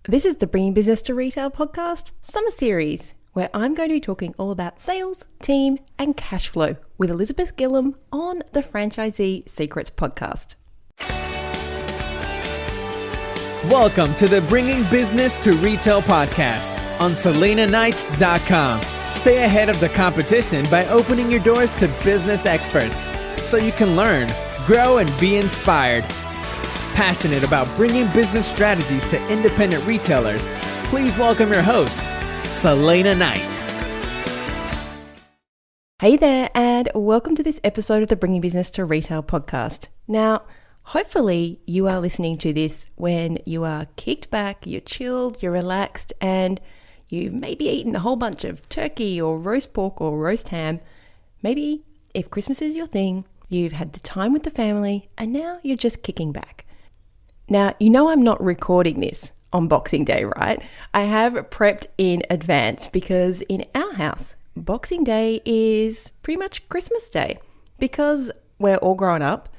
This is the Bringing Business to Retail podcast summer series, where I'm going to be talking all about sales, team, and cash flow with Elizabeth Gillam on the Franchisee Secrets podcast. Welcome to the Bringing Business to Retail podcast on SelenaKnight.com. Stay ahead of the competition by opening your doors to business experts so you can learn, grow, and be inspired. Passionate about bringing business strategies to independent retailers, please welcome your host, Selena Knight. Hey there, and welcome to this episode of the Bringing Business to Retail podcast. Now, hopefully you are listening to this when you are kicked back, you're chilled, you're relaxed, and you've maybe eaten a whole bunch of turkey or roast pork or roast ham. Maybe if Christmas is your thing, you've had the time with the family, and now you're just kicking back. Now, you know I'm not recording this on Boxing Day, right? I have prepped in advance because in our house, Boxing Day is pretty much Christmas Day because we're all grown up.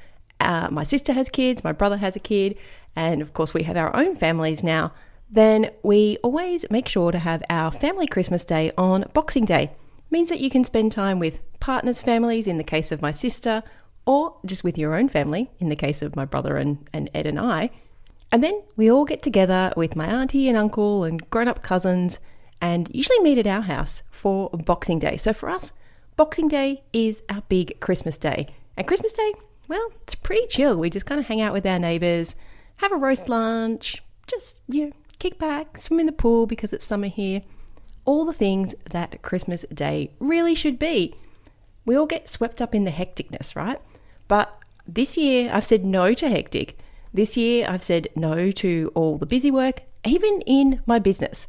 My sister has kids, my brother has a kid, and of course we have our own families now. Then we always make sure to have our family Christmas Day on Boxing Day. It means that you can spend time with partners' families in the case of my sister, or just with your own family in the case of my brother and Ed and I. And then we all get together with my auntie and uncle and grown-up cousins and usually meet at our house for Boxing Day. So for us, Boxing Day is our big Christmas Day. And Christmas Day, well, it's pretty chill. We just kind of hang out with our neighbours, have a roast lunch, just, kick back, swim in the pool because it's summer here. All the things that Christmas Day really should be. We all get swept up in the hecticness, right? But this year, I've said no to hectic. This year, I've said no to all the busy work, even in my business.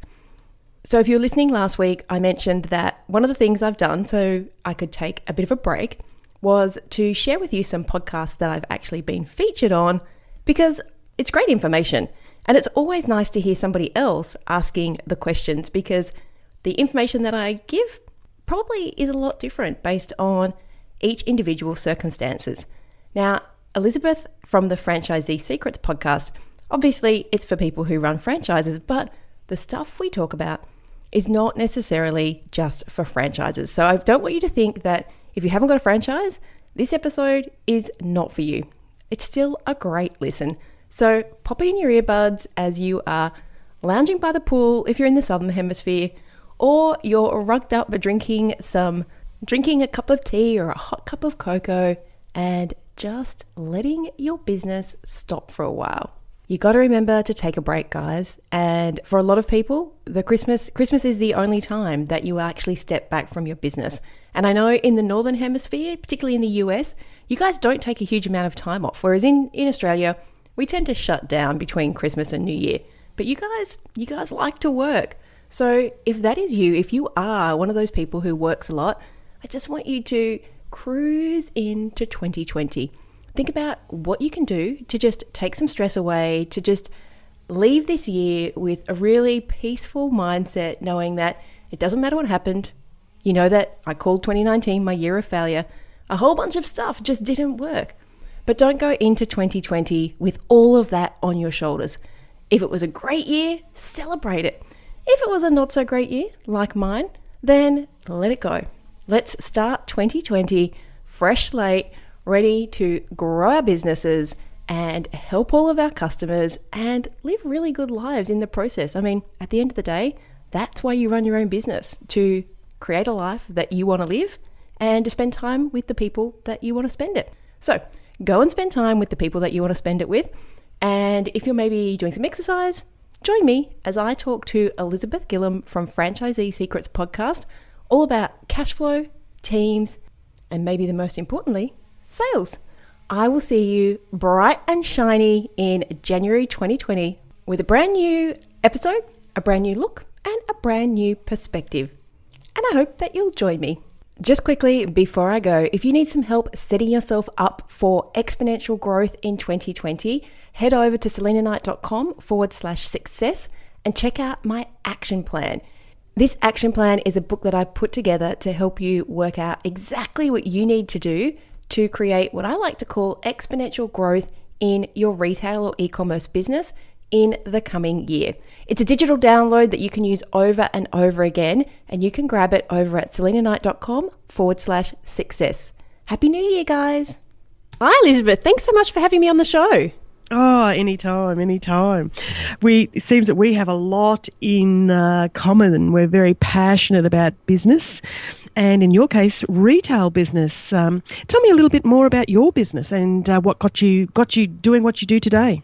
So if you were listening last week, I mentioned that one of the things I've done so I could take a bit of a break was to share with you some podcasts that I've actually been featured on because it's great information. And it's always nice to hear somebody else asking the questions because the information that I give probably is a lot different based on each individual circumstances. Now, Elizabeth from the Franchisee Secrets podcast, obviously it's for people who run franchises, but the stuff we talk about is not necessarily just for franchises. So I don't want you to think that if you haven't got a franchise, this episode is not for you. It's still a great listen. So pop it in your earbuds as you are lounging by the pool if you're in the Southern Hemisphere, or you're rugged up drinking a cup of tea or a hot cup of cocoa and just letting your business stop for a while. You got to remember to take a break, guys. And for a lot of people, Christmas is the only time that you actually step back from your business. And I know in the Northern Hemisphere, particularly in the US, you guys don't take a huge amount of time off. Whereas in Australia, we tend to shut down between Christmas and New Year. But you guys like to work. So if that is you, if you are one of those people who works a lot, I just want you to cruise into 2020. Think about what you can do to just take some stress away, to just leave this year with a really peaceful mindset, knowing that it doesn't matter what happened. You know that I called 2019 my year of failure. A whole bunch of stuff just didn't work. But don't go into 2020 with all of that on your shoulders. If it was a great year, celebrate it. If it was a not so great year, like mine, then let it go. Let's start 2020 fresh slate, ready to grow our businesses and help all of our customers and live really good lives in the process. I mean, at the end of the day, that's why you run your own business, to create a life that you want to live and to spend time with the people that you want to spend it. So go and spend time with the people that you want to spend it with. And if you're maybe doing some exercise, join me as I talk to Elizabeth Gillam from Franchisee Secrets podcast all about cash flow, teams, and maybe the most importantly, sales. I will see you bright and shiny in January 2020 with a brand new episode, a brand new look, and a brand new perspective. And I hope that you'll join me. Just quickly before I go, if you need some help setting yourself up for exponential growth in 2020, head over to SelenaKnight.com/success and check out my action plan. This action plan is a book that I put together to help you work out exactly what you need to do to create what I like to call exponential growth in your retail or e-commerce business in the coming year. It's a digital download that you can use over and over again, and you can grab it over at selenaknight.com/success. Happy New Year, guys. Hi, Elizabeth. Thanks so much for having me on the show. Oh, anytime. It seems that we have a lot in common. We're very passionate about business, and in your case, retail business. Tell me a little bit more about your business and what got you doing what you do today.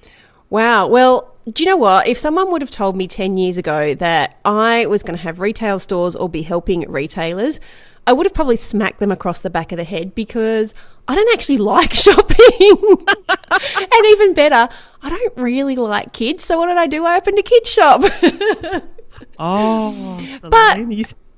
Wow. Well, do you know what? If someone would have told me 10 years ago that I was going to have retail stores or be helping retailers, I would have probably smacked them across the back of the head because I don't actually like shopping. And even better, I don't really like kids. So what did I do? I opened a kids shop. But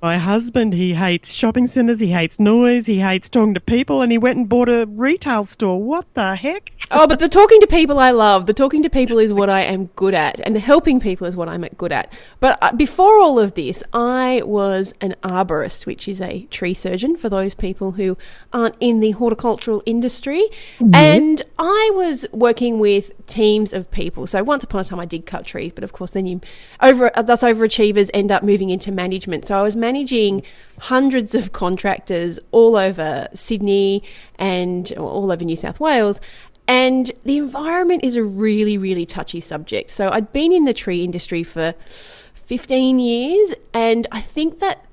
my husband, he hates shopping centres, he hates noise, he hates talking to people, and he went and bought a retail store. What the heck? Oh, but the talking to people I love. The talking to people is what I am good at, and the helping people is what I'm good at. But before all of this, I was an arborist, which is a tree surgeon for those people who aren't in the horticultural industry. Mm-hmm. And I was working with teams of people. So once upon a time I did cut trees, but of course then us overachievers end up moving into management. So I was managing hundreds of contractors all over Sydney and all over New South Wales. And the environment is a really, really touchy subject. So I'd been in the tree industry for 15 years, and I think that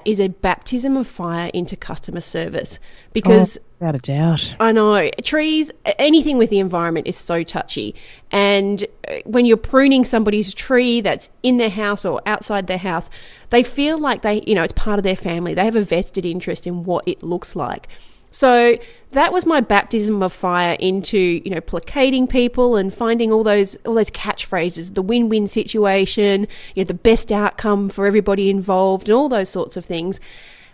is a baptism of fire into customer service because without a doubt. I know trees, anything with the environment is so touchy. And when you're pruning somebody's tree that's in their house or outside their house, they feel like it's part of their family. They have a vested interest in what it looks like. So that was my baptism of fire into, placating people and finding all those catchphrases, the win-win situation, the best outcome for everybody involved and all those sorts of things.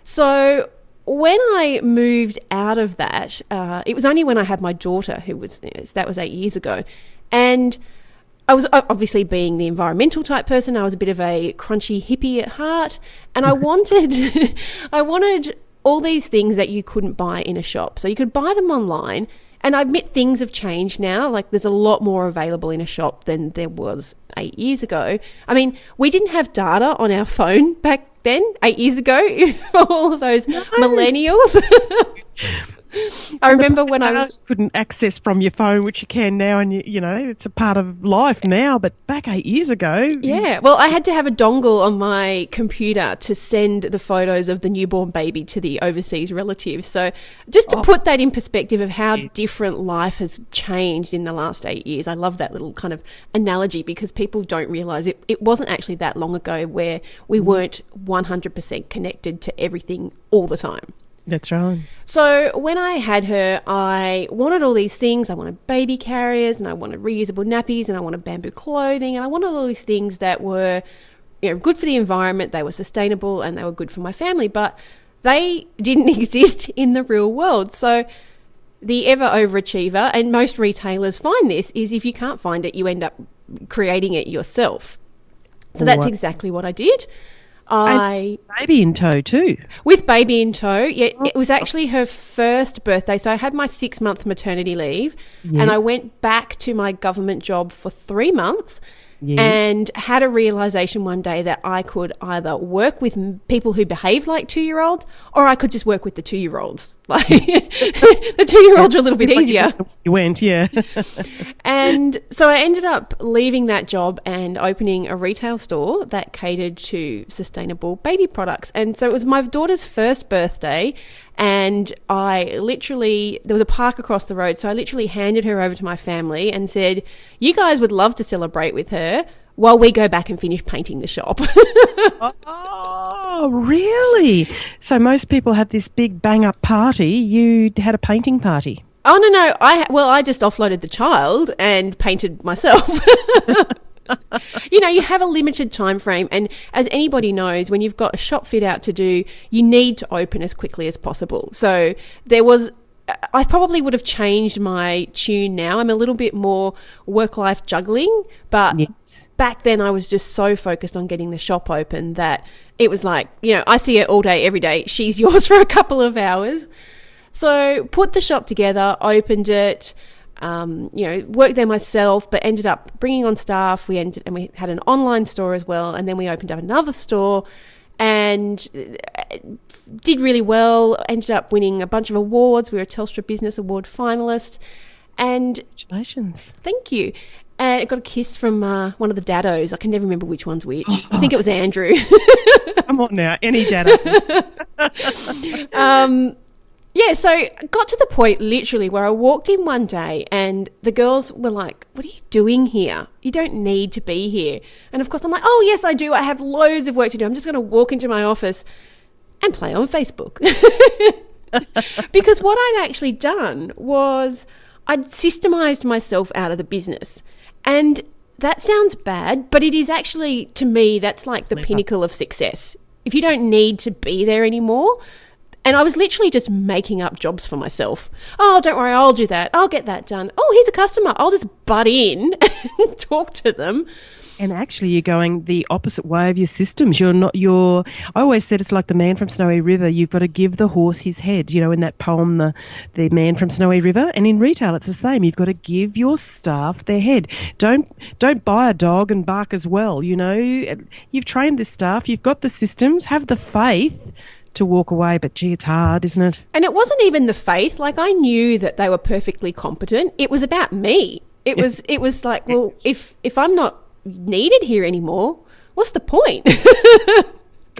So when I moved out of that, it was only when I had my daughter, that was 8 years ago. And I was obviously, being the environmental type person, I was a bit of a crunchy hippie at heart. And I wanted all these things that you couldn't buy in a shop. So you could buy them online. And I admit things have changed now. Like there's a lot more available in a shop than there was 8 years ago. I mean, we didn't have data on our phone back then, 8 years ago, for all of those millennials. I remember when I couldn't access from your phone, which you can now, and it's a part of life now. But back 8 years ago, yeah. Well, I had to have a dongle on my computer to send the photos of the newborn baby to the overseas relatives. So, just to put that in perspective of how different life has changed in the last 8 years, I love that little kind of analogy because people don't realise it wasn't actually that long ago where we weren't 100% connected to everything all the time. That's right. So when I had her, I wanted all these things. I wanted baby carriers and I wanted reusable nappies and I wanted bamboo clothing and I wanted all these things that were good for the environment, they were sustainable and they were good for my family, but they didn't exist in the real world. So the ever overachiever, and most retailers find this, is if you can't find it, you end up creating it yourself. So that's exactly what I did. Baby in tow too. With baby in tow, yeah. It was actually her first birthday. So I had my 6-month maternity leave and I went back to my government job for 3 months and had a realisation one day that I could either work with people who behave like 2-year-olds or I could just work with the 2-year-olds. Like the 2-year-olds are a little bit easier. You went, yeah. And so I ended up leaving that job and opening a retail store that catered to sustainable baby products. And so it was my daughter's first birthday and there was a park across the road, so I literally handed her over to my family and said, you guys would love to celebrate with her while we go back and finish painting the shop. Oh, really? So most people have this big bang-up party. You had a painting party. Oh, no. I just offloaded the child and painted myself. You have a limited time frame, and as anybody knows, when you've got a shop fit out to do, you need to open as quickly as possible. So I probably would have changed my tune now. I'm a little bit more work-life juggling, but back then I was just so focused on getting the shop open that it was like, I see her all day, every day. She's yours for a couple of hours. So put the shop together, opened it. worked there myself, but ended up bringing on staff. We had an online store as well, and then we opened up another store and did really well. Ended up winning a bunch of awards. We were a Telstra Business Award finalist. And congratulations. Thank you. And I got a kiss from one of the daddos. I can never remember which one's which. I think it was Andrew. Come on now, any daddo. So I got to the point literally where I walked in one day and the girls were like, "What are you doing here? You don't need to be here." And of course I'm like, "Oh, yes, I do. I have loads of work to do. I'm just going to walk into my office and play on Facebook." Because what I'd actually done was I'd systemised myself out of the business. And that sounds bad, but it is actually, to me, that's like the pinnacle of success. If you don't need to be there anymore. And I was literally just making up jobs for myself. "Oh, don't worry, I'll do that. I'll get that done. Oh, here's a customer. I'll just butt in and talk to them." And actually, you're going the opposite way of your systems. I always said it's like the man from Snowy River. You've got to give the horse his head, in that poem, the man from Snowy River. And in retail, it's the same. You've got to give your staff their head. Don't buy a dog and bark as well. You've trained the staff. You've got the systems. Have the faith to walk away, but gee, it's hard, isn't it? And it wasn't even the faith. Like, I knew that they were perfectly competent. It was about me. It was like, well, if I'm not needed here anymore, what's the point?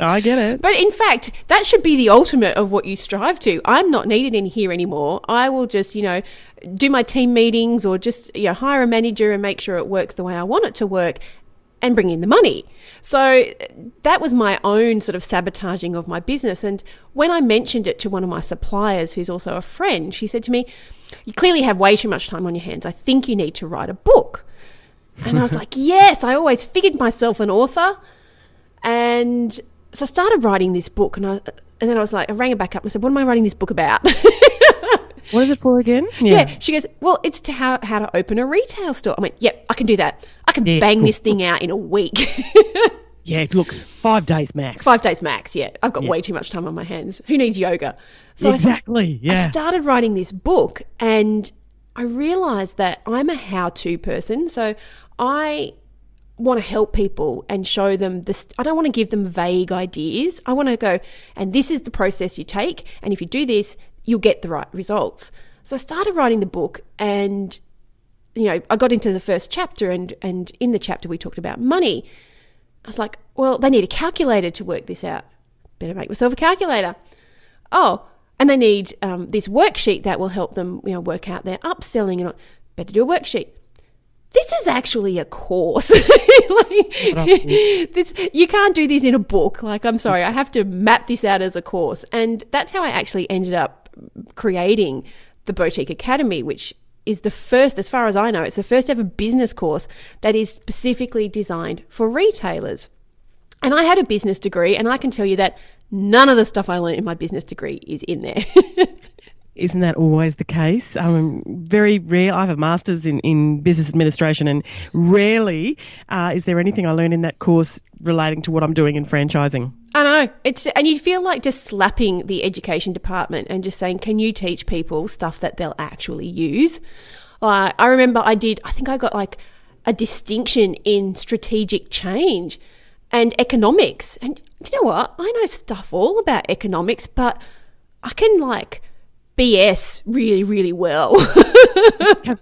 I get it. But in fact, that should be the ultimate of what you strive to. I'm not needed in here anymore. I will just, do my team meetings or just, hire a manager and make sure it works the way I want it to work and bring in the money. So that was my own sort of sabotaging of my business. And when I mentioned it to one of my suppliers, who's also a friend, she said to me, "You clearly have way too much time on your hands. I think you need to write a book." And I was like, yes, I always figured myself an author. And so I started writing this book, and then I was like, I rang her back up and I said, "What am I writing this book about?" What is it for again? Yeah. She goes, "Well, it's to how to open a retail store." I went, "Yep, I can do that. I can bang this thing out in a week." Yeah, look, 5 days max. 5 days max, yeah. I've got way too much time on my hands. Who needs yoga? So exactly, I started writing this book, and I realised that I'm a how-to person. So I want to help people and show them this. I don't want to give them vague ideas. I want to go, and this is the process you take, and if you do this, you'll get the right results. So I started writing the book, and I got into the first chapter, and in the chapter we talked about money. I was like, well, they need a calculator to work this out. Better make myself a calculator. Oh, and they need this worksheet that will help them, work out their upselling. And better do a worksheet. This is actually a course. You can't do this in a book. I'm sorry, I have to map this out as a course. And that's how I actually ended up creating the Boutique Academy, which is the first, as far as I know, it's the first ever business course that is specifically designed for retailers. And I had a business degree, and I can tell you that none of the stuff I learned in my business degree is in there. Isn't that always the case? Very rare. I have a master's in business administration, and rarely is there anything I learned in that course relating to what I'm doing in franchising. I know. And you feel like just slapping the education department and just saying, can you teach people stuff that they'll actually use? I remember I think I got a distinction in strategic change and economics. And you know what? I know stuff all about economics, but I can BS really, really well.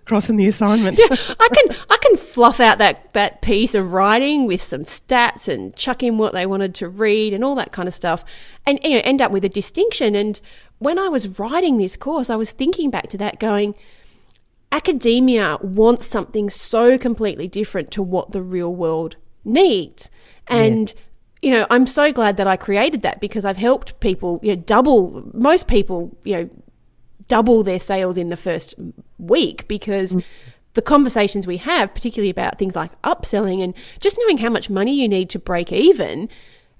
Crossing the assignment. Yeah, I can fluff out that piece of writing with some stats and chuck in what they wanted to read and all that kind of stuff, and end up with a distinction. And when I was writing this course, I was thinking back to that, going, academia wants something so completely different to what the real world needs. And I'm so glad that I created that, because I've helped people, most people, double their sales in the first week, because the conversations we have, particularly about things like upselling and just knowing how much money you need to break even,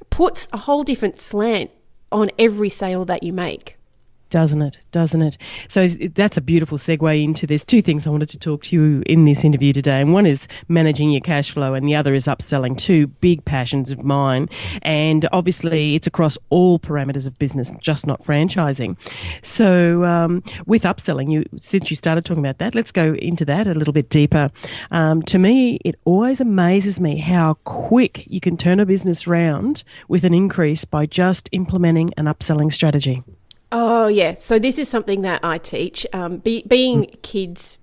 puts a whole different slant on every sale that you make. Doesn't it? Doesn't it? So that's a beautiful segue into, there's two things I wanted to talk to you in this interview today. And one is managing your cash flow and the other is upselling, two big passions of mine. And obviously it's across all parameters of business, just not franchising. So with upselling, since you started talking about that, let's go into that a little bit deeper. To me, it always amazes me how quick you can turn a business round with an increase by just implementing an upselling strategy. Oh, yeah. So this is something that I teach. Being kids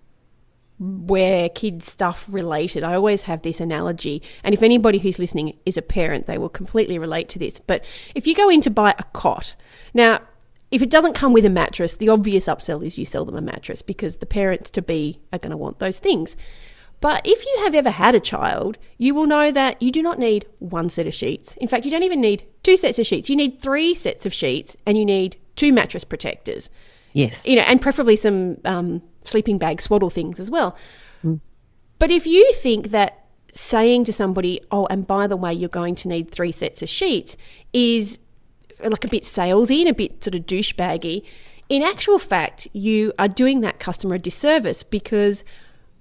stuff related, I always have this analogy. And if anybody who's listening is a parent, they will completely relate to this. But if you go in to buy a cot, now, if it doesn't come with a mattress, the obvious upsell is you sell them a mattress because the parents-to-be are going to want those things. But if you have ever had a child, you will know that you do not need one set of sheets. In fact, you don't even need two sets of sheets. You need 3 sets of sheets and you need 2 mattress protectors. Yes. And preferably some sleeping bag swaddle things as well. But if you think that saying to somebody, oh, and by the way, you're going to need 3 sets of sheets is like a bit salesy and a bit sort of douchebaggy, in actual fact, you are doing that customer a disservice because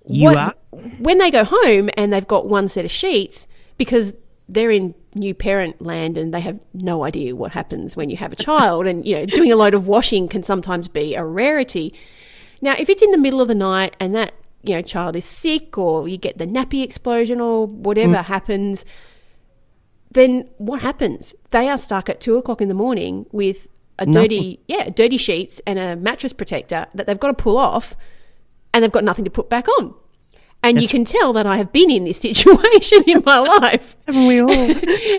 when they go home and they've got 1 set of sheets, because they're in new parent land and they have no idea what happens when you have a child and, doing a load of washing can sometimes be a rarity. Now, if it's in the middle of the night and that, child is sick or you get the nappy explosion or whatever happens, then what happens? They are stuck at 2:00 in the morning with dirty sheets and a mattress protector that they've got to pull off and they've got nothing to put back on. And you can tell that I have been in this situation in my life. Haven't we all?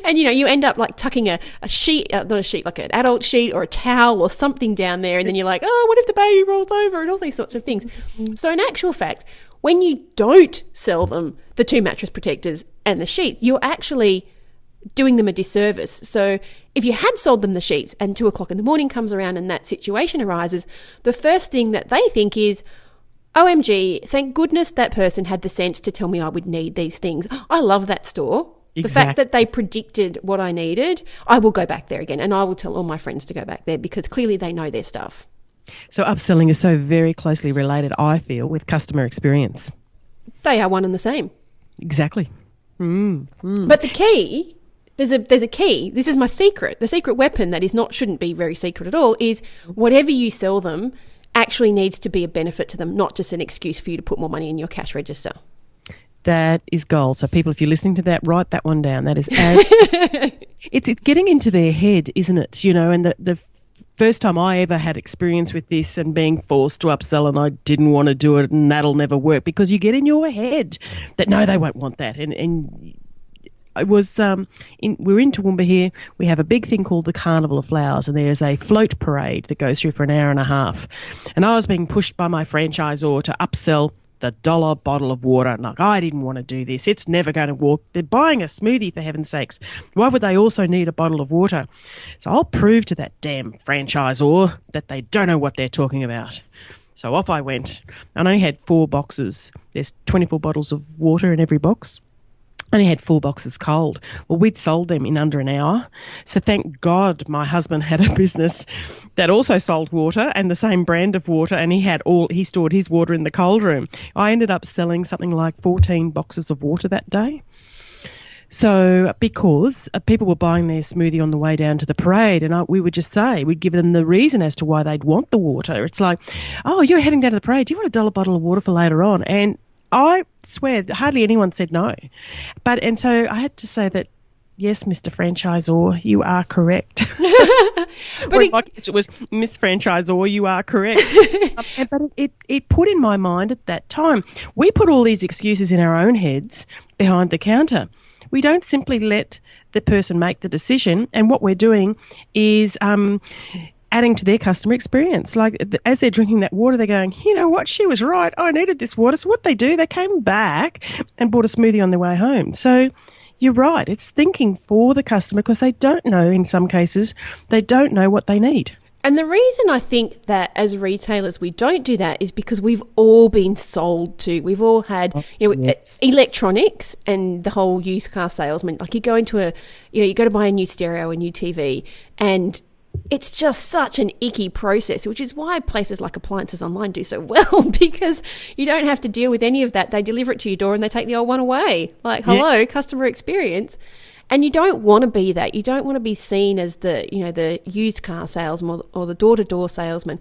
And, you end up like tucking a sheet, not a sheet, like an adult sheet or a towel or something down there. And then you're like, oh, what if the baby rolls over and all these sorts of things. So in actual fact, when you don't sell them the 2 mattress protectors and the sheets, you're actually doing them a disservice. So if you had sold them the sheets and 2:00 in the morning comes around and that situation arises, the first thing that they think is, OMG, thank goodness that person had the sense to tell me I would need these things. I love that store. Exactly. The fact that they predicted what I needed, I will go back there again and I will tell all my friends to go back there because clearly they know their stuff. So upselling is so very closely related, I feel, with customer experience. They are one and the same. Exactly. But the key, there's a key. This is my secret. The secret weapon that shouldn't be very secret at all is whatever you sell them actually needs to be a benefit to them, not just an excuse for you to put more money in your cash register. That is gold. So people, if you're listening to that, write that one down. That is it's getting into their head, isn't it? And the first time I ever had experience with this and being forced to upsell and I didn't want to do it and that'll never work because you get in your head that no, they won't want that. And it was we're in Toowoomba here. We have a big thing called the Carnival of Flowers, and there's a float parade that goes through for an hour and a half. And I was being pushed by my franchisor to upsell the $1 bottle of water. And I didn't want to do this. It's never going to work. They're buying a smoothie, for heaven's sakes. Why would they also need a bottle of water? So I'll prove to that damn franchisor that they don't know what they're talking about. So off I went. I only had 4 boxes. There's 24 bottles of water in every box. I only had 4 boxes cold. Well, we'd sold them in under an hour. So thank God my husband had a business that also sold water and the same brand of water, and he stored his water in the cold room. I ended up selling something like 14 boxes of water that day. So because people were buying their smoothie on the way down to the parade, and we would just say, we'd give them the reason as to why they'd want the water. It's like, oh, you're heading down to the parade. Do you want a $1 bottle of water for later on? And I swear, hardly anyone said no. And so I had to say that, yes, Mr. Franchisor, you are correct. But in my case, it was Miss Franchisor, you are correct. But it put in my mind at that time, we put all these excuses in our own heads behind the counter. We don't simply let the person make the decision. And what we're doing is adding to their customer experience. Like as they're drinking that water, they're going, you know what, she was right. I needed this water. So what they do, they came back and bought a smoothie on their way home. So you're right. It's thinking for the customer because they don't know, in some cases, they don't know what they need. And the reason I think that as retailers we don't do that is because we've all been sold to. We've all had, electronics and the whole used car salesman. Like you go into you go to buy a new stereo, a new TV, and it's just such an icky process, which is why places like Appliances Online do so well, because you don't have to deal with any of that. They deliver it to your door and they take the old one away. Like, hello, customer experience. And you don't want to be that. You don't want to be seen as the used car salesman or the door-to-door salesman.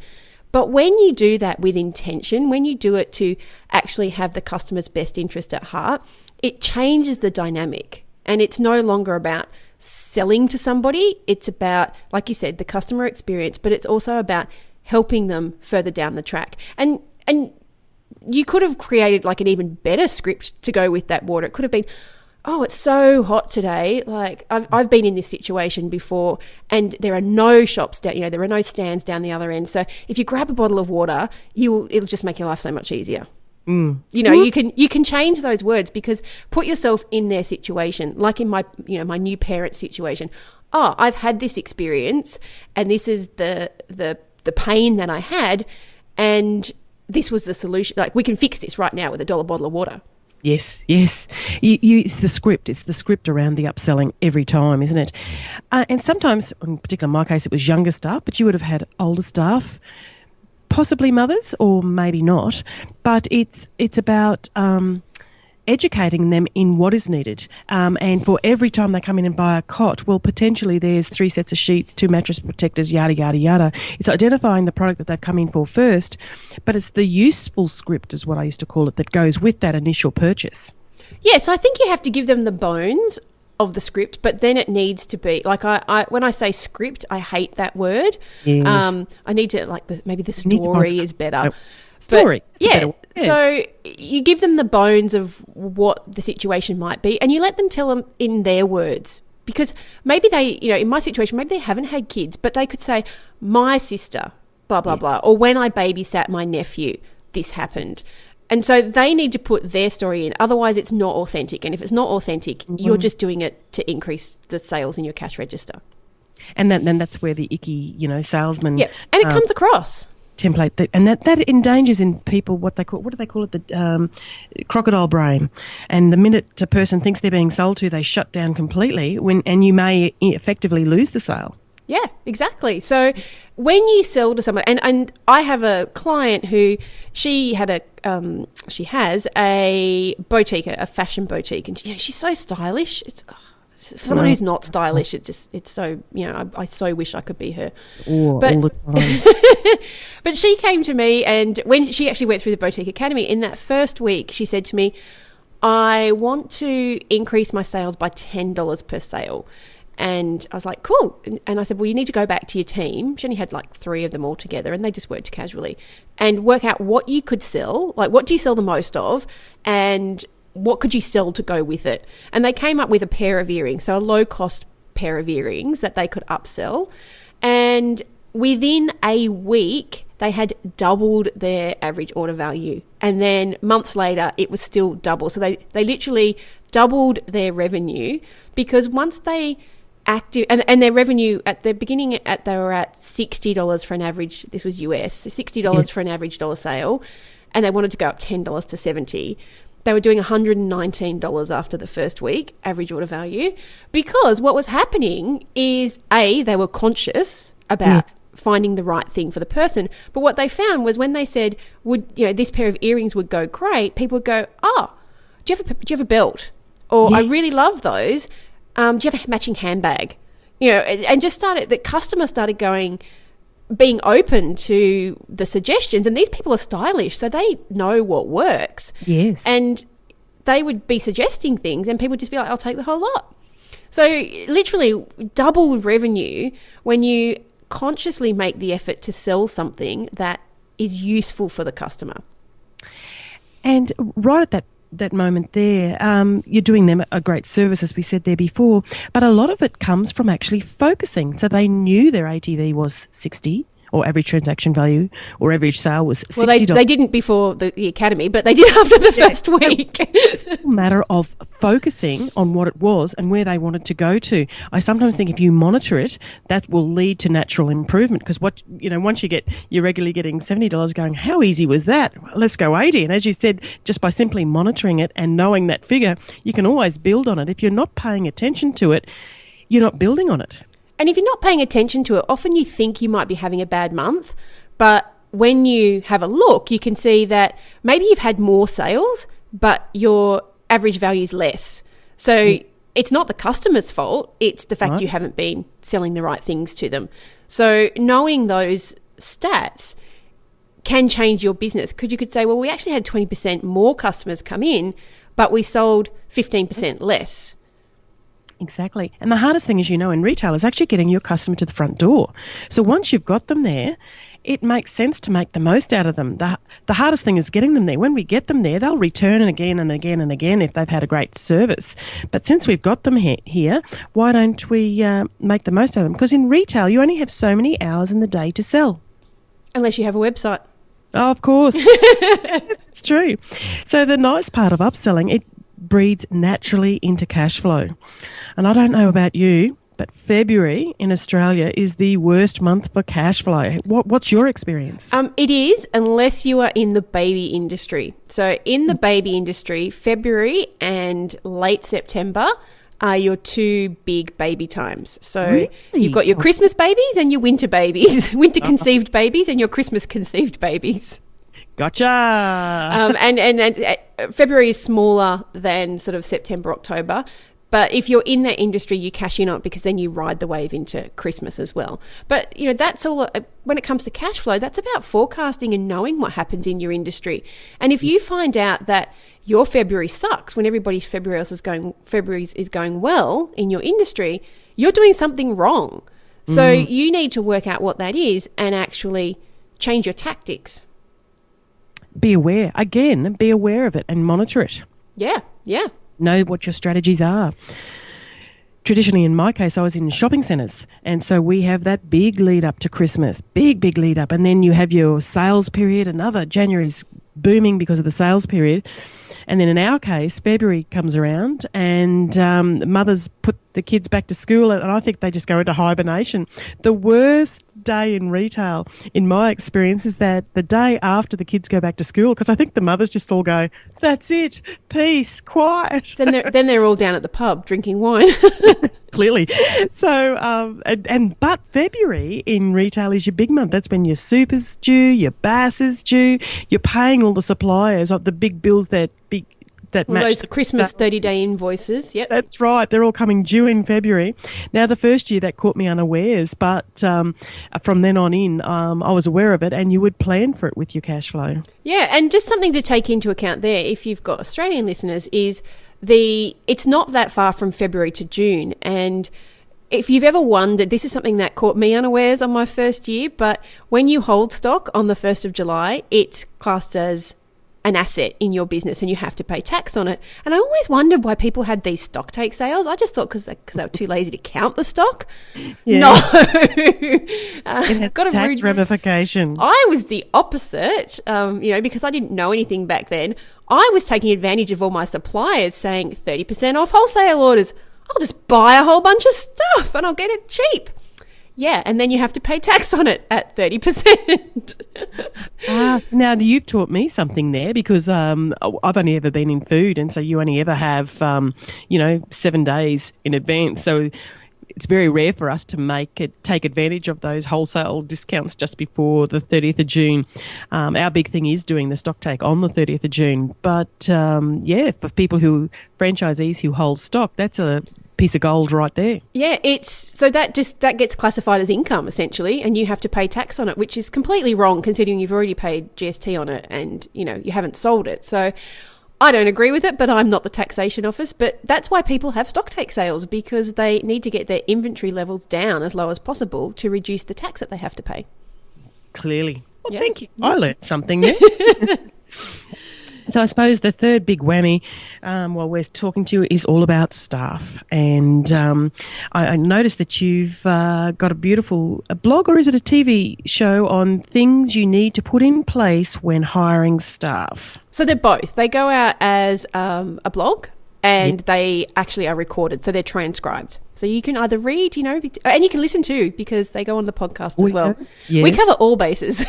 But when you do that with intention, when you do it to actually have the customer's best interest at heart, it changes the dynamic. And it's no longer about selling to somebody. It's about, like you said, the customer experience, but it's also about helping them further down the track. And you could have created like an even better script to go with that water. It could have been, oh, it's so hot today. Like I've been in this situation before, and there are no shops down, there are no stands down the other end. So if you grab a bottle of water, it'll just make your life so much easier. You can change those words, because put yourself in their situation, like in my new parent situation. Oh, I've had this experience, and this is the pain that I had, and this was the solution. Like, we can fix this right now with $1 bottle of water. Yes. It's the script. It's the script around the upselling every time, isn't it? And sometimes, in particular in my case, it was younger staff, but you would have had older staff, possibly mothers, or maybe not. But it's about educating them in what is needed. And for every time they come in and buy a cot, well, potentially there's 3 sets of sheets, 2 mattress protectors, yada, yada, yada. It's identifying the product that they've come in for first, but it's the useful script, is what I used to call it, that goes with that initial purchase. Yeah, so I think you have to give them the bones of the script, but then it needs to be like, I when I say script, I hate that word. Yes. I need to maybe the story is better. Story. Yes. So you give them the bones of what the situation might be, and you let them tell them in their words, because maybe they, in my situation, maybe they haven't had kids, but they could say, my sister, blah, blah, blah, or when I babysat my nephew, this happened. And so they need to put their story in. Otherwise, it's not authentic. And if it's not authentic, you're just doing it to increase the sales in your cash register. And then that's where the icky, salesman. Yeah, and it comes across. Template that endangers in people what do they call it, the crocodile brain. And the minute a person thinks they're being sold to, they shut down completely. And you may effectively lose the sale. Yeah, exactly. So when you sell to someone, and I have a client who she has a boutique, a fashion boutique, and she's so stylish. It's for someone who's not stylish, it's so, I so wish I could be her. All the time. But she came to me, and when she actually went through the Boutique Academy, in that first week, she said to me, I want to increase my sales by $10 per sale. And I was like, cool. And I said, well, you need to go back to your team. She only had like 3 of them all together, and they just worked casually, and work out what you could sell. Like, what do you sell the most of? And what could you sell to go with it? And they came up with a pair of earrings, so a low-cost pair of earrings that they could upsell. And within a week, they had doubled their average order value. And then months later, it was still double. So they literally doubled their revenue, because once they and their revenue at the beginning, they were at $60 for an average. This was US, so $60 for an average dollar sale, and they wanted to go up $10 to $70. They were doing $119 after the first week, average order value, because what was happening is, they were conscious about finding the right thing for the person. But what they found was, when they said, this pair of earrings would go great, people would go, oh, do you have a belt? Or I really love those. Do you have a matching handbag? And just the customer started being open to the suggestions. And these people are stylish, so they know what works. Yes. And they would be suggesting things, and people would just be like, I'll take the whole lot. So literally double revenue when you consciously make the effort to sell something that is useful for the customer. And right at that moment there, you're doing them a great service, as we said there before, but a lot of it comes from actually focusing. So they knew their ATV was 60, or average transaction value, or average sale was $60. Well, they didn't before the academy, but they did after the first week. It's a matter of focusing on what it was and where they wanted to go to. I sometimes think if you monitor it, that will lead to natural improvement, because once you're regularly getting $70 going, how easy was that? Well, let's go 80. And as you said, just by simply monitoring it and knowing that figure, you can always build on it. If you're not paying attention to it, you're not building on it. And if you're not paying attention to it, often you think you might be having a bad month, but when you have a look, you can see that maybe you've had more sales, but your average value is less. So it's not the customer's fault. It's the fact you haven't been selling the right things to them. So knowing those stats can change your business, because you could say, well, we actually had 20% more customers come in, but we sold 15% less. Exactly. And the hardest thing, as you know, in retail is actually getting your customer to the front door. So once you've got them there, it makes sense to make the most out of them. The hardest thing is getting them there. When we get them there, they'll return again and again and again if they've had a great service. But since we've got them here, why don't we make the most out of them? Because in retail, you only have so many hours in the day to sell. Unless you have a website. Oh, of course. It's true. So the nice part of upselling, it breeds naturally into cash flow. And I don't know about you, but February in Australia is the worst month for cash flow. What's your experience? It is, unless you are in the baby industry. So in the baby industry, February and late September are your two big baby times. So Really? You've got your Christmas babies and your winter babies, winter conceived babies and your Christmas conceived babies. Gotcha. And February is smaller than sort of September, October. But if you're in that industry, you cash in on it because then you ride the wave into Christmas as well. But, you know, that's all, when it comes to cash flow, that's about forecasting and knowing what happens in your industry. And if you find out that your February sucks when everybody's February is going well in your industry, you're doing something wrong. So you need to work out what that is and actually change your tactics. Be aware. Again, be aware of it and monitor it. Yeah. Know what your strategies are. Traditionally, in my case, I was in shopping centres, and so we have that big lead up to Christmas, big lead up, and then you have your sales period. January's booming because of the sales period, and then in our case, February comes around, and mothers put the kids back to school, and I think they just go into hibernation. The worst day in retail, in my experience, is that the day after the kids go back to school, because I think the mothers just all go, "That's it, peace, quiet." Then they're all down at the pub drinking wine. Clearly. So, but February in retail is your big month. That's when your super's due, your BAS is due. You're paying all the suppliers of the big bills that match those Christmas 30-day invoices. Yep. That's right. They're all coming due in February. Now, the first year that caught me unawares, but from then on in, I was aware of it, and you would plan for it with your cash flow. Yeah, and just something to take into account there, if you've got Australian listeners, is it's not that far from February to June. And if you've ever wondered, this is something that caught me unawares on my first year, but when you hold stock on the 1st of July, it's classed as an asset in your business and you have to pay tax on it. And I always wondered why people had these stock take sales. I just thought because they were too lazy to count the stock. Yeah. No. It has got a tax ramification. I was the opposite, because I didn't know anything back then. I was taking advantage of all my suppliers saying 30% off wholesale orders. I'll just buy a whole bunch of stuff and I'll get it cheap. Yeah, and then you have to pay tax on it at 30%. Now, you've taught me something there because I've only ever been in food, and so you only ever have, 7 days in advance. So it's very rare for us to take advantage of those wholesale discounts just before the 30th of June. Our big thing is doing the stock take on the 30th of June. But, for franchisees who hold stock, that's a piece of gold right there. Yeah, that gets classified as income essentially, and you have to pay tax on it, which is completely wrong considering you've already paid GST on it and you haven't sold it. So I don't agree with it, but I'm not the taxation office. But that's why people have stock take sales, because they need to get their inventory levels down as low as possible to reduce the tax that they have to pay. Clearly. Well, yeah. Thank you. I learned something there. So I suppose the third big whammy while we're talking to you is all about staff. And I noticed that you've got a beautiful blog, or is it a TV show, on things you need to put in place when hiring staff. So they're both. They go out as a blog and they actually are recorded. So they're transcribed. So you can either read, and you can listen to, because they go on the podcast as well. Yes. We cover all bases.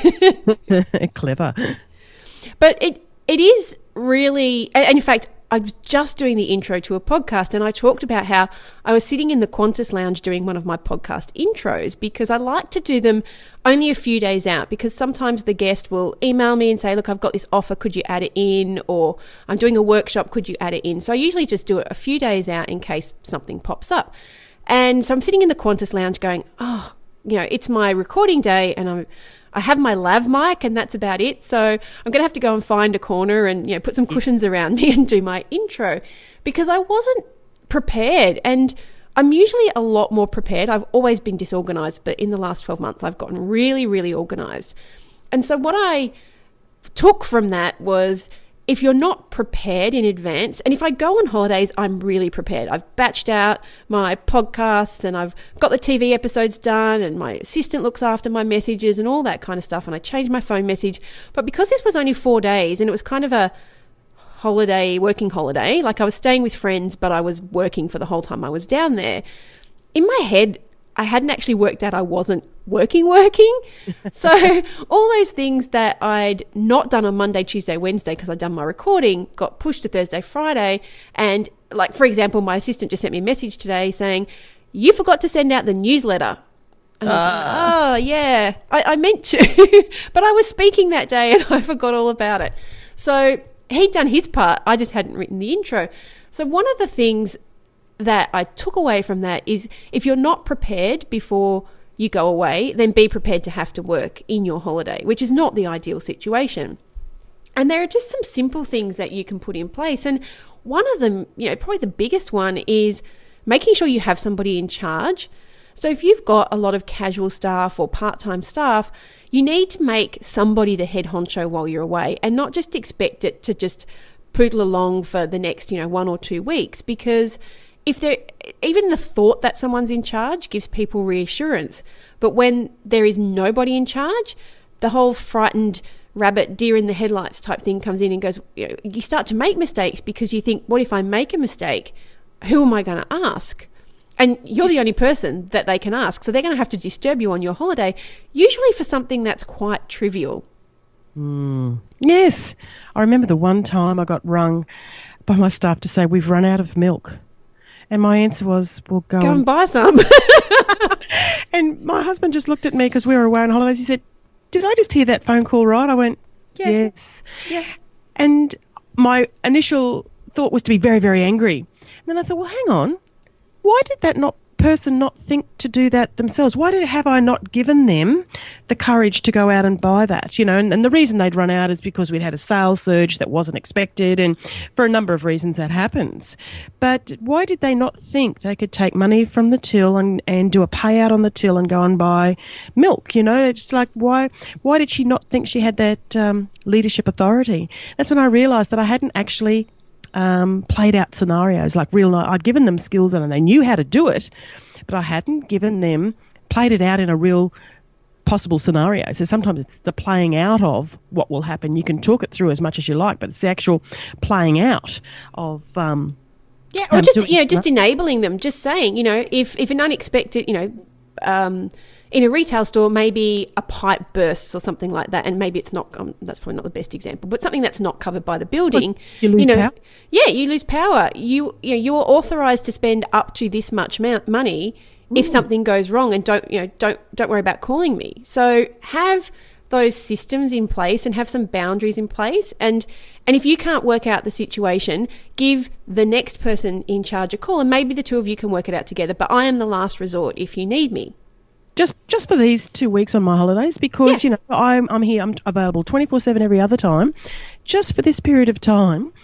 Clever. But it is really, and in fact, I was just doing the intro to a podcast, and I talked about how I was sitting in the Qantas lounge doing one of my podcast intros because I like to do them only a few days out, because sometimes the guest will email me and say, look, I've got this offer, could you add it in? Or I'm doing a workshop, could you add it in? So I usually just do it a few days out in case something pops up. And so I'm sitting in the Qantas lounge going, oh, it's my recording day, and I have my lav mic, and that's about it. So I'm going to have to go and find a corner and, put some cushions around me and do my intro, because I wasn't prepared. And I'm usually a lot more prepared. I've always been disorganized, but in the last 12 months, I've gotten really, really organized. And so what I took from that was, if you're not prepared in advance, and if I go on holidays, I'm really prepared. I've batched out my podcasts, and I've got the TV episodes done, and my assistant looks after my messages and all that kind of stuff, and I changed my phone message. But because this was only 4 days, and it was kind of a working holiday, like I was staying with friends, but I was working for the whole time I was down there, in my head, I hadn't actually worked out I wasn't working. So all those things that I'd not done on Monday, Tuesday, Wednesday, because I'd done my recording, got pushed to Thursday, Friday. And like, for example, my assistant just sent me a message today saying, you forgot to send out the newsletter. And I was like, oh, yeah, I meant to, but I was speaking that day and I forgot all about it. So he'd done his part. I just hadn't written the intro. So one of the things that I took away from that is, if you're not prepared before you go away, then be prepared to have to work in your holiday, which is not the ideal situation. And there are just some simple things that you can put in place. And one of them, probably the biggest one, is making sure you have somebody in charge. So if you've got a lot of casual staff or part-time staff, you need to make somebody the head honcho while you're away, and not just expect it to just poodle along for the next, 1 or 2 weeks, because even the thought that someone's in charge gives people reassurance. But when there is nobody in charge, the whole frightened rabbit, deer in the headlights type thing comes in and goes, you start to make mistakes, because you think, what if I make a mistake? Who am I going to ask? And you're the only person that they can ask. So they're going to have to disturb you on your holiday, usually for something that's quite trivial. Yes. I remember the one time I got rung by my staff to say, we've run out of milk. And my answer was, well, go and buy some. And my husband just looked at me, because we were away on holidays. He said, did I just hear that phone call right? I went, yes. Yeah. And my initial thought was to be very, very angry. And then I thought, well, hang on. Why did that person not think to do that themselves? Why have I not given them the courage to go out and buy that? And the reason they'd run out is because we'd had a sales surge that wasn't expected, and for a number of reasons that happens. But why did they not think they could take money from the till and do a payout on the till and go and buy milk? It's like, why did she not think she had that leadership authority? That's when I realised that I hadn't actually played out scenarios like real. I'd given them skills and they knew how to do it, but I hadn't played it out in a real possible scenario. So sometimes it's the playing out of what will happen. You can talk it through as much as you like, but it's the actual playing out of or just enabling them, just saying, if an unexpected, in a retail store, maybe a pipe bursts or something like that, and maybe it's not, that's probably not the best example, but something that's not covered by the building. You lose power? Yeah, you lose power. You are authorised to spend up to this much money if something goes wrong, and don't worry about calling me. So have those systems in place and have some boundaries in place. And if you can't work out the situation, give the next person in charge a call, and maybe the two of you can work it out together. But I am the last resort if you need me. Just for these 2 weeks on my holidays, because I'm here, I'm available 24/7 every other time, just for this period of time.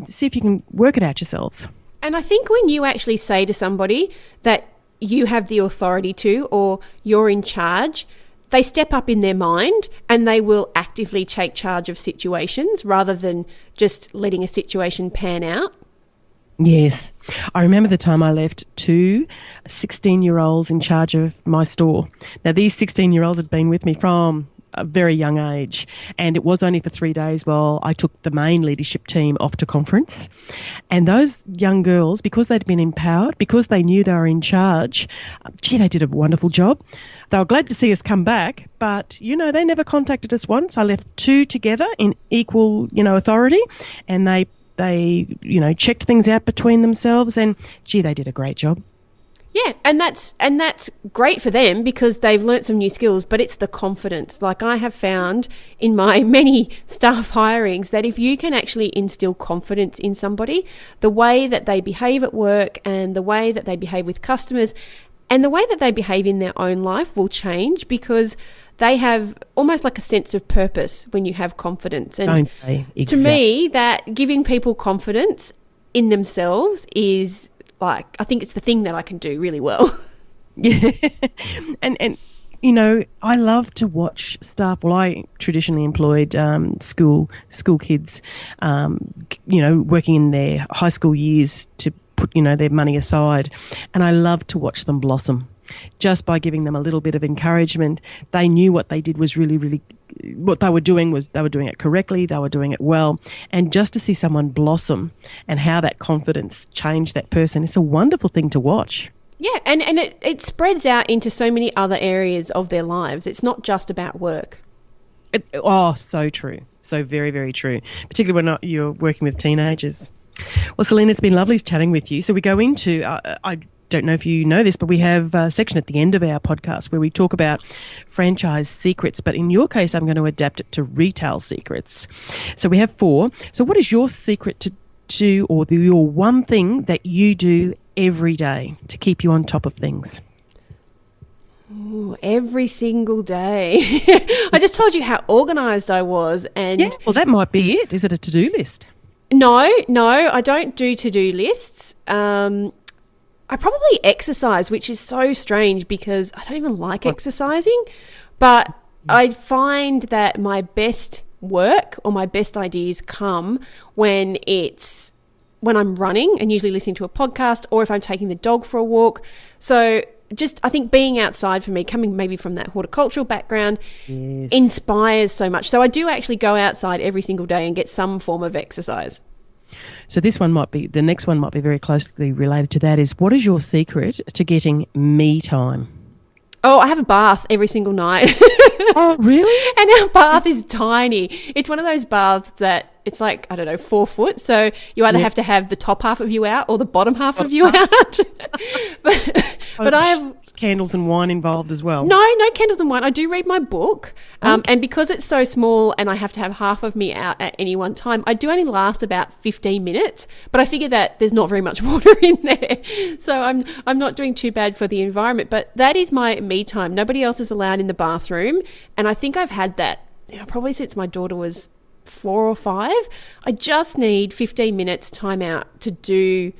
See if you can work it out yourselves. And I think when you actually say to somebody that you have the authority to, or you're in charge, they step up in their mind and they will actively take charge of situations rather than just letting a situation pan out. Yes. I remember the time I left 2 16-year-olds in charge of my store. Now, these 16-year-olds had been with me from a very young age, and it was only for 3 days while I took the main leadership team off to conference. And those young girls, because they'd been empowered, because they knew they were in charge, they did a wonderful job. They were glad to see us come back, but, they never contacted us once. I left 2 together in equal, authority, and they they, checked things out between themselves, and gee, they did a great job. Yeah, and that's great for them because they've learnt some new skills, but it's the confidence. Like I have found in my many staff hirings that if you can actually instill confidence in somebody, the way that they behave at work and the way that they behave with customers and the way that they behave in their own life will change because they have almost like a sense of purpose when you have confidence. And Exactly. to me, that giving people confidence in themselves is like, I think it's the thing that I can do really well. Yeah. And I love to watch staff. Well, I traditionally employed school kids, working in their high school years to put, their money aside. And I love to watch them blossom. Just by giving them a little bit of encouragement, they knew what they did was really, really, what they were doing it correctly, they were doing it well. And just to see someone blossom and how that confidence changed that person, it's a wonderful thing to watch. Yeah, and it spreads out into so many other areas of their lives. It's not just about work. So true. So very, very true, particularly when you're working with teenagers. Well, Selena, it's been lovely chatting with you. So we go into, I don't know if you know this, but we have a section at the end of our podcast where we talk about franchise secrets. But in your case, I'm going to adapt it to retail secrets. So we have 4. So what is your secret to or your one thing that you do every day to keep you on top of things? Ooh, every single day. I just told you how organised I was. And yeah, well, that might be it. Is it a to-do list? No, I don't do to-do lists. I probably exercise, which is so strange because I don't even like exercising, but I find that my best work or my best ideas come when I'm running and usually listening to a podcast or if I'm taking the dog for a walk. So just, I think being outside for me, coming maybe from that horticultural background, inspires so much. So I do actually go outside every single day and get some form of exercise. So the next one might be very closely related to that is, what is your secret to getting me time? Oh, I have a bath every single night. Oh, really? And our bath is tiny. It's one of those baths that it's like, 4 foot. So you either have to have the top half of you out or the bottom half of you out. but I have candles and wine involved as well. No candles and wine. I do read my book. And because it's so small and I have to have half of me out at any one time, I do only last about 15 minutes. But I figure that there's not very much water in there. So I'm not doing too bad for the environment. But that is my me time. Nobody else is allowed in the bathroom. And I think I've had that probably since my daughter was 4 or 5. I just need 15 minutes time out to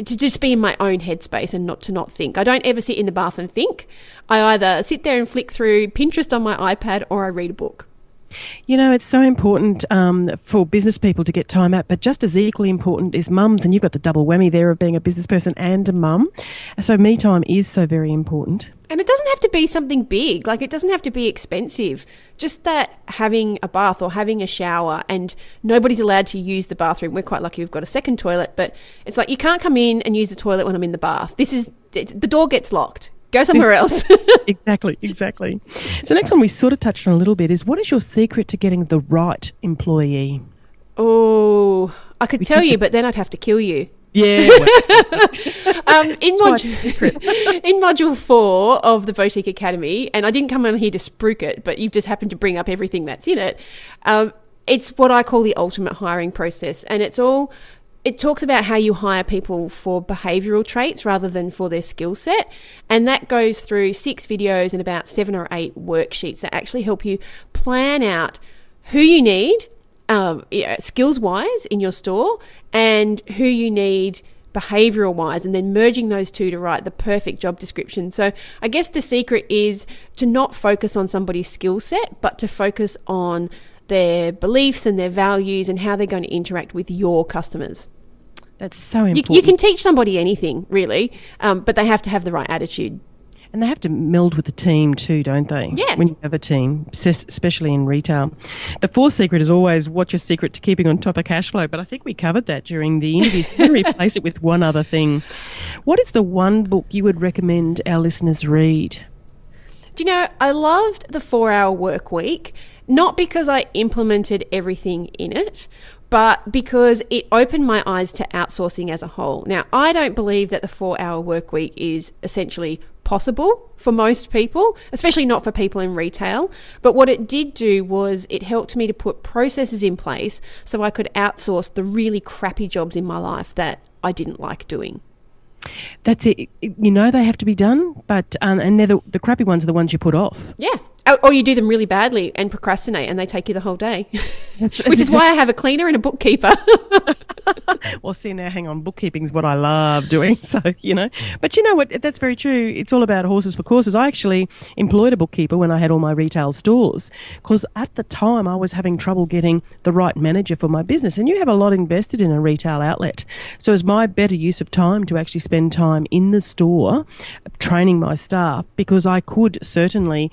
just be in my own headspace and not think. I don't ever sit in the bath and think. I either sit there and flick through Pinterest on my iPad or I read a book. It's so important for business people to get time out, but just as equally important is mums, and you've got the double whammy there of being a business person and a mum. So me time is so very important. And it doesn't have to be something big, like it doesn't have to be expensive. Just that having a bath or having a shower, and nobody's allowed to use the bathroom. We're quite lucky we've got a second toilet, but it's like you can't come in and use the toilet when I'm in the bath. The door gets locked. Go somewhere else. Exactly. So next one we sort of touched on a little bit is, what is your secret to getting the right employee? Oh, I could tell you, but then I'd have to kill you. Yeah. In module 4 of the Boutique Academy, and I didn't come on here to spruik it, but you've just happened to bring up everything that's in it. It's what I call the ultimate hiring process, and it talks about how you hire people for behavioural traits rather than for their skill set. And that goes through 6 videos and about 7 or 8 worksheets that actually help you plan out who you need skills-wise in your store and who you need behavioural-wise, and then merging those two to write the perfect job description. So I guess the secret is to not focus on somebody's skill set, but to focus on their beliefs and their values and how they're going to interact with your customers. That's so important. You can teach somebody anything, really, but they have to have the right attitude. And they have to meld with the team too, don't they? Yeah. When you have a team, especially in retail. The 4th secret is always, what's your secret to keeping on top of cash flow? But I think we covered that during the interview. So I'm going to replace it with one other thing. What is the one book you would recommend our listeners read? Do you know, I loved the 4-Hour Work Week, not because I implemented everything in it, but because it opened my eyes to outsourcing as a whole. Now, I don't believe that the 4-hour work week is essentially possible for most people, especially not for people in retail. But what it did do was it helped me to put processes in place so I could outsource the really crappy jobs in my life that I didn't like doing. That's it. They have to be done, but and they're the crappy ones are the ones you put off. Yeah. Or you do them really badly and procrastinate and they take you the whole day. Which is why I have a cleaner and a bookkeeper. Well, see, now, hang on, bookkeeping is what I love doing. So, But you know what? That's very true. It's all about horses for courses. I actually employed a bookkeeper when I had all my retail stores because at the time I was having trouble getting the right manager for my business. And you have a lot invested in a retail outlet. So it's my better use of time to actually spend time in the store training my staff, because I could certainly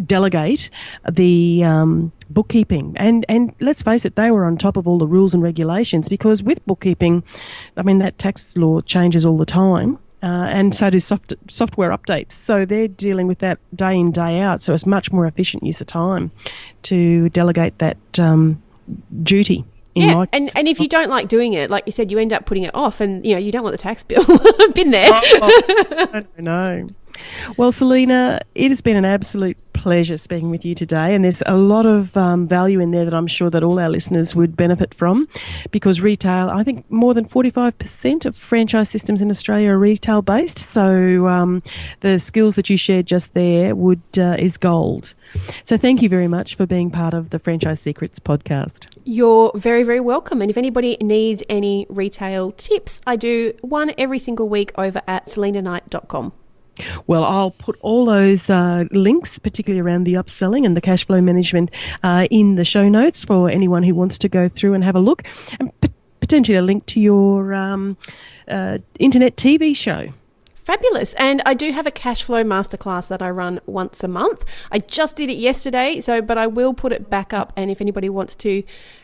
delegate the bookkeeping. And let's face it, they were on top of all the rules and regulations, because with bookkeeping, that tax law changes all the time. And so do software updates. So they're dealing with that day in, day out. So it's much more efficient use of time to delegate that duty. Yeah, and if you don't like doing it, like you said, you end up putting it off, and you don't want the tax bill. I've been there. No. Well, Selena, it has been an absolute pleasure speaking with you today, and there's a lot of value in there that I'm sure that all our listeners would benefit from, because retail, I think more than 45% of franchise systems in Australia are retail based. So the skills that you shared just there is gold. So thank you very much for being part of the Franchise Secrets podcast. You're very, very welcome. And if anybody needs any retail tips, I do one every single week over at selenaknight.com. Well, I'll put all those links, particularly around the upselling and the cash flow management, in the show notes for anyone who wants to go through and have a look, and potentially a link to your internet TV show. Fabulous. And I do have a cash flow masterclass that I run once a month. I just did it yesterday, but I will put it back up. And if anybody wants to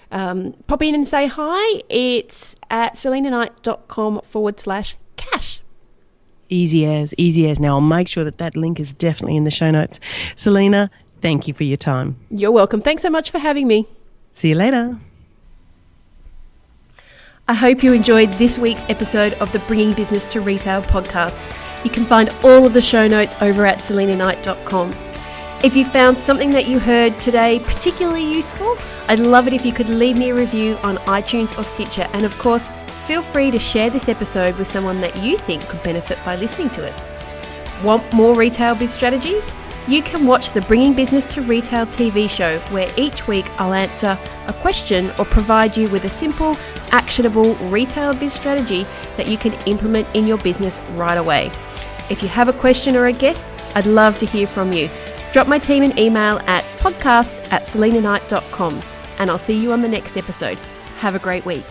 pop in and say hi, it's at selenaknight.com/cash. Easy as. Now, I'll make sure that link is definitely in the show notes. Selena, thank you for your time. You're welcome. Thanks so much for having me. See you later. I hope you enjoyed this week's episode of the Bringing Business to Retail podcast. You can find all of the show notes over at selenaknight.com. If you found something that you heard today particularly useful, I'd love it if you could leave me a review on iTunes or Stitcher. And of course, feel free to share this episode with someone that you think could benefit by listening to it. Want more retail biz strategies? You can watch the Bringing Business to Retail TV show, where each week I'll answer a question or provide you with a simple, actionable retail biz strategy that you can implement in your business right away. If you have a question or a guest, I'd love to hear from you. Drop my team an email at podcast@selenaknight.com, and I'll see you on the next episode. Have a great week.